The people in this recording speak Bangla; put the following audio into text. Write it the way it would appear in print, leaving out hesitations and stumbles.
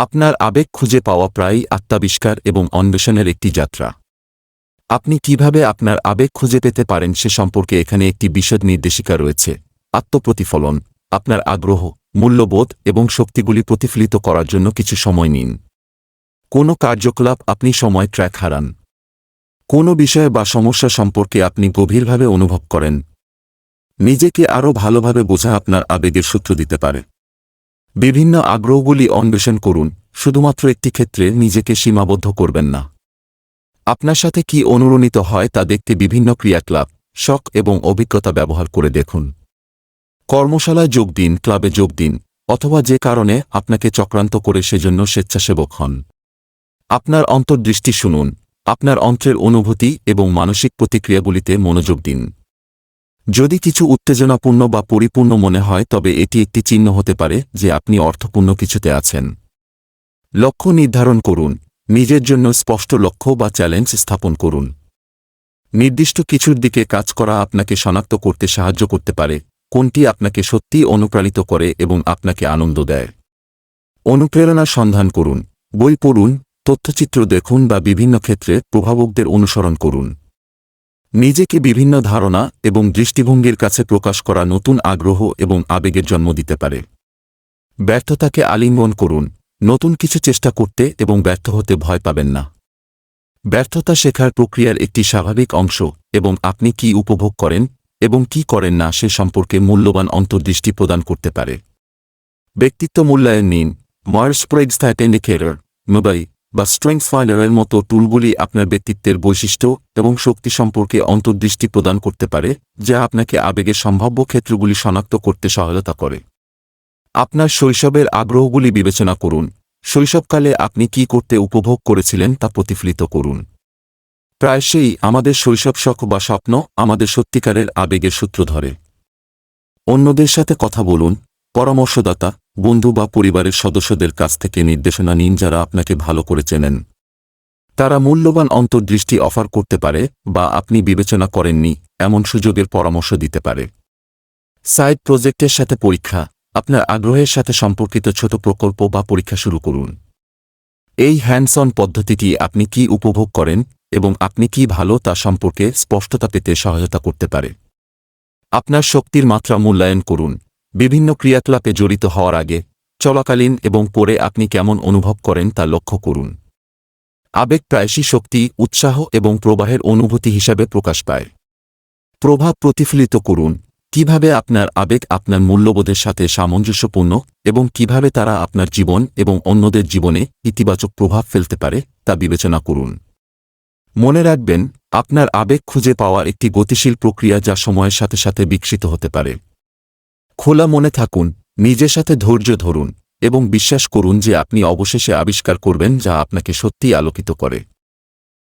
আপনার আবেগ খুঁজে পাওয়া প্রায়ই আত্মাবিষ্কার এবং অন্বেষণের একটি যাত্রা। আপনি কিভাবে আপনার আবেগ খুঁজে পেতে পারেন সে সম্পর্কে এখানে একটি বিশদ নির্দেশিকা রয়েছে। আত্মপ্রতিফলন, আপনার আগ্রহ, মূল্যবোধ এবং শক্তিগুলি প্রতিফলিত করার জন্য কিছু সময় নিন। কোনো কার্যকলাপ আপনি সময় ট্র্যাক হারান। কোনো বিষয় বা সমস্যা সম্পর্কে আপনি গভীরভাবে অনুভব করেন। নিজেকে আরও ভালোভাবে বোঝা আপনার আবেগের সূত্র দিতে পারে। বিভিন্ন আগ্রহগুলি অন্বেষণ করুন, শুধুমাত্র একটি ক্ষেত্রে নিজেকে সীমাবদ্ধ করবেন না। আপনার সাথে কি অনুরণিত হয় তা দেখতে বিভিন্ন ক্রিয়াকলাপ, শখ এবং অভিজ্ঞতা ব্যবহার করে দেখুন। কর্মশালায় যোগ দিন, ক্লাবে যোগ দিন, অথবা যে কারণে আপনাকে চক্রান্ত করে সেজন্য স্বেচ্ছাসেবক হন। আপনার অন্তর্দৃষ্টি শুনুন, আপনার অন্ত্রের অনুভূতি এবং মানসিক প্রতিক্রিয়াগুলিতে মনোযোগ দিন। যদি কিছু উত্তেজনাপূর্ণ বা পরিপূর্ণ মনে হয় তবে এটি একটি চিহ্ন হতে পারে যে আপনি অর্থপূর্ণ কিছুতে আছেন। লক্ষ্য নির্ধারণ করুন, নিজের জন্য স্পষ্ট লক্ষ্য বা চ্যালেঞ্জ স্থাপন করুন। নির্দিষ্ট কিছুর দিকে কাজ করা আপনাকে শনাক্ত করতে সাহায্য করতে পারে কোনটি আপনাকে সত্যিই অনুপ্রাণিত করে এবং আপনাকে আনন্দ দেয়। অনুপ্রেরণার সন্ধান করুন, বই পড়ুন, তথ্যচিত্র দেখুন বা বিভিন্ন ক্ষেত্রে প্রভাবকদের অনুসরণ করুন। নিজেকে বিভিন্ন ধারণা এবং দৃষ্টিভঙ্গির কাছে প্রকাশ করা নতুন আগ্রহ এবং আবেগের জন্ম দিতে পারে। ব্যর্থতাকে আলিঙ্গন করুন, নতুন কিছু চেষ্টা করতে এবং ব্যর্থ হতে ভয় পাবেন না। ব্যর্থতা শেখার প্রক্রিয়ার একটি স্বাভাবিক অংশ এবং আপনি কি উপভোগ করেন এবং কি করেন না সে সম্পর্কে মূল্যবান অন্তর্দৃষ্টি প্রদান করতে পারে। ব্যক্তিত্ব মূল্যায়ন নিন, মায়ার্স-ব্রিগস ইন্ডিকেটর, মোবাই বা স্ট্রেংথস ফাইন্ডারের মতো টুলগুলি আপনার ব্যক্তিত্বের বৈশিষ্ট্য এবং শক্তি সম্পর্কে অন্তর্দৃষ্টি প্রদান করতে পারে যা আপনাকে আবেগের সম্ভাব্য ক্ষেত্রগুলি শনাক্ত করতে সহায়তা করে। আপনার শৈশবের আগ্রহগুলি বিবেচনা করুন, শৈশবকালে আপনি কি করতে উপভোগ করেছিলেন তা প্রতিফলিত করুন। প্রায়শই আমাদের শৈশব শখ বা স্বপ্ন আমাদের সত্যিকারের আবেগের সূত্র ধরে। অন্যদের সাথে কথা বলুন, পরামর্শদাতা, বন্ধু বা পরিবারের সদস্যদের কাছ থেকে নির্দেশনা নিন যারা আপনাকে ভালো করে চেনেন। তারা মূল্যবান অন্তর্দৃষ্টি অফার করতে পারে বা আপনি বিবেচনা করেননি এমন সুযোগের পরামর্শ দিতে পারে। সাইড প্রজেক্টের সাথে পরীক্ষা, আপনার আগ্রহের সাথে সম্পর্কিত ছোট প্রকল্প বা পরীক্ষা শুরু করুন। এই হ্যান্ডস অন পদ্ধতিটি আপনি কি উপভোগ করেন এবং আপনি কি ভালো তা সম্পর্কে স্পষ্টতা পেতে সহায়তা করতে পারে। আপনার শক্তির মাত্রা মূল্যায়ন করুন, বিভিন্ন ক্রিয়াকলাপে জড়িত হওয়ার আগে, চলাকালীন এবং পরে আপনি কেমন অনুভব করেন তা লক্ষ্য করুন। আবেগ প্রায়শই শক্তি, উৎসাহ এবং প্রবাহের অনুভূতি হিসাবে প্রকাশ পায়। প্রভাব প্রতিফলিত করুন, কিভাবে আপনার আবেগ আপনার মূল্যবোধের সাথে সামঞ্জস্যপূর্ণ এবং কিভাবে তারা আপনার জীবন এবং অন্যদের জীবনে ইতিবাচক প্রভাব ফেলতে পারে তা বিবেচনা করুন। মনে রাখবেন, আপনার আবেগ খুঁজে পাওয়া একটি গতিশীল প্রক্রিয়া যা সময়ের সাথে সাথে বিকশিত হতে পারে। খোলা মনে থাকুন, নিজের সাথে ধৈর্য ধরুন এবং বিশ্বাস করুন যে আপনি অবশেষে আবিষ্কার করবেন যা আপনাকে সত্যিই আলোকিত করে।